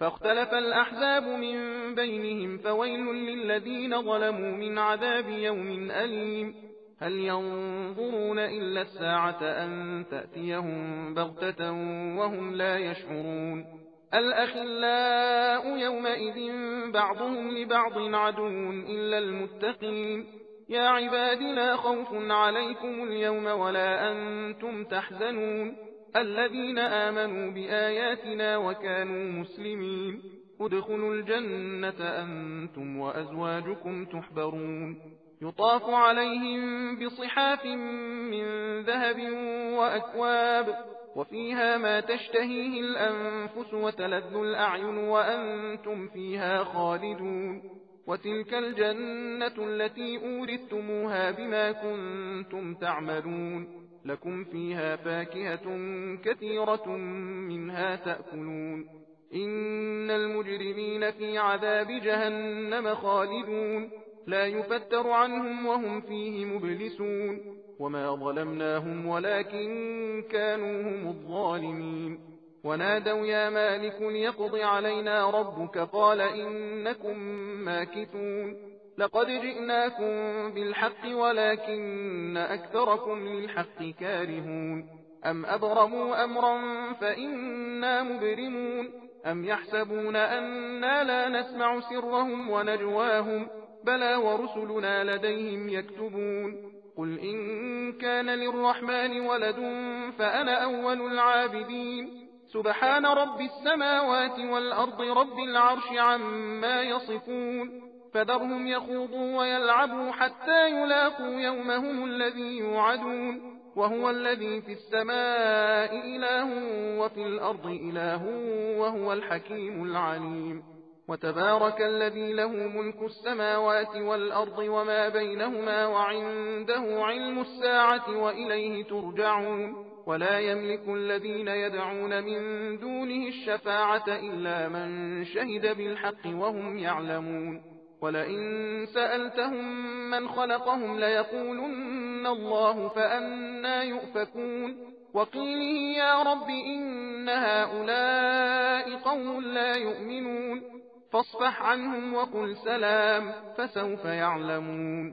فاختلف الأحزاب من بينهم فويل للذين ظلموا من عذاب يوم أليم هل ينظرون إلا الساعة أن تأتيهم بغتة وهم لا يشعرون الأخلاء يومئذ بعضهم لبعض عدو إلا المتقين يا عباد لا خوف عليكم اليوم ولا أنتم تحزنون الذين آمنوا بآياتنا وكانوا مسلمين ادخلوا الجنة أنتم وأزواجكم تحبرون يطاف عليهم بصحاف من ذهب وأكواب وفيها ما تشتهيه الأنفس وتلذ الأعين وأنتم فيها خالدون وتلك الجنة التي أورثتموها بما كنتم تعملون لكم فيها فاكهة كثيرة منها تأكلون إن المجرمين في عذاب جهنم خالدون لا يفتر عنهم وهم فيه مبلسون وما ظلمناهم ولكن كانوا هم الظالمين ونادوا يا مالك ليقض علينا ربك قال إنكم ماكثون لقد جئناكم بالحق ولكن أكثركم للحق كارهون أم أبرموا أمرا فإنا مبرمون أم يحسبون أنا لا نسمع سرهم ونجواهم بلى ورسلنا لديهم يكتبون قل إن كان للرحمن ولد فأنا أول العابدين سبحان رب السماوات والأرض رب العرش عما يصفون فذرهم يخوضوا ويلعبوا حتى يلاقوا يومهم الذي يوعدون وهو الذي في السماء إله وفي الأرض إله وهو الحكيم العليم وتبارك الذي له ملك السماوات والأرض وما بينهما وعنده علم الساعة وإليه ترجعون ولا يملك الذين يدعون من دونه الشفاعة إلا من شهد بالحق وهم يعلمون ولئن سألتهم من خلقهم ليقولن الله فأنى يؤفكون وقيله يا رب إن هؤلاء قوم لا يؤمنون فاصفح عنهم وقل سلام فسوف يعلمون।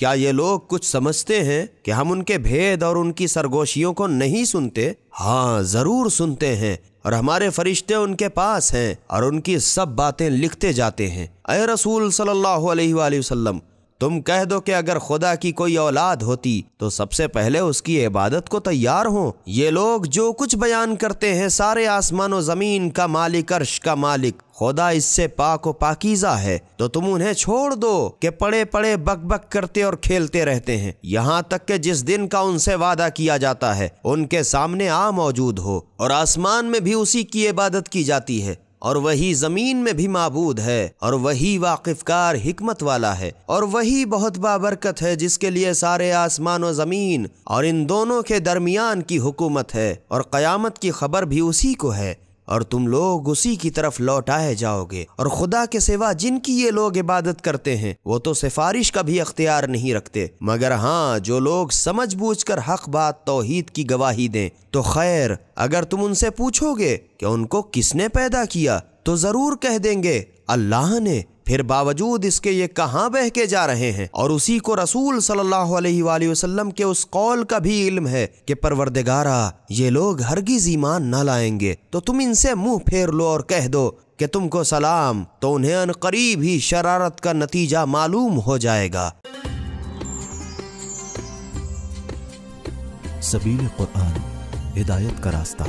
کیا یہ لوگ کچھ سمجھتے ہیں کہ ہم ان کے بھید اور ان کی سرگوشیوں کو نہیں سنتے؟ ہاں ضرور سنتے ہیں، اور ہمارے فرشتے ان کے پاس ہیں اور ان کی سب باتیں لکھتے جاتے ہیں۔ اے رسول صلی اللہ علیہ وآلہ وسلم، تم کہہ دو کہ اگر خدا کی کوئی اولاد ہوتی تو سب سے پہلے اس کی عبادت کو تیار ہوں۔ یہ لوگ جو کچھ بیان کرتے ہیں سارے آسمان و زمین کا مالک، عرش کا مالک خدا اس سے پاک و پاکیزہ ہے، تو تم انہیں چھوڑ دو کہ پڑے پڑے بک بک کرتے اور کھیلتے رہتے ہیں، یہاں تک کہ جس دن کا ان سے وعدہ کیا جاتا ہے ان کے سامنے آ موجود ہو، اور آسمان میں بھی اسی کی عبادت کی جاتی ہے، اور وہی زمین میں بھی معبود ہے، اور وہی واقف کار حکمت والا ہے، اور وہی بہت بابرکت ہے جس کے لیے سارے آسمان و زمین اور ان دونوں کے درمیان کی حکومت ہے، اور قیامت کی خبر بھی اسی کو ہے، اور تم لوگ اسی کی طرف لوٹائے جاؤ گے۔ اور خدا کے سوا جن کی یہ لوگ عبادت کرتے ہیں وہ تو سفارش کا بھی اختیار نہیں رکھتے، مگر ہاں جو لوگ سمجھ بوجھ کر حق بات توحید کی گواہی دیں تو خیر۔ اگر تم ان سے پوچھو گے کہ ان کو کس نے پیدا کیا تو ضرور کہہ دیں گے اللہ نے، پھر باوجود اس کے یہ کہاں بہہ کے جا رہے ہیں، اور اسی کو رسول صلی اللہ علیہ وآلہ وسلم کے اس قول کا بھی علم ہے کہ پروردگارا یہ لوگ ہرگز ایمان نہ لائیں گے، تو تم ان سے منہ پھیر لو اور کہہ دو کہ تم کو سلام، تو انہیں ان قریب ہی شرارت کا نتیجہ معلوم ہو جائے گا۔ سبیل قرآن، ہدایت کا راستہ۔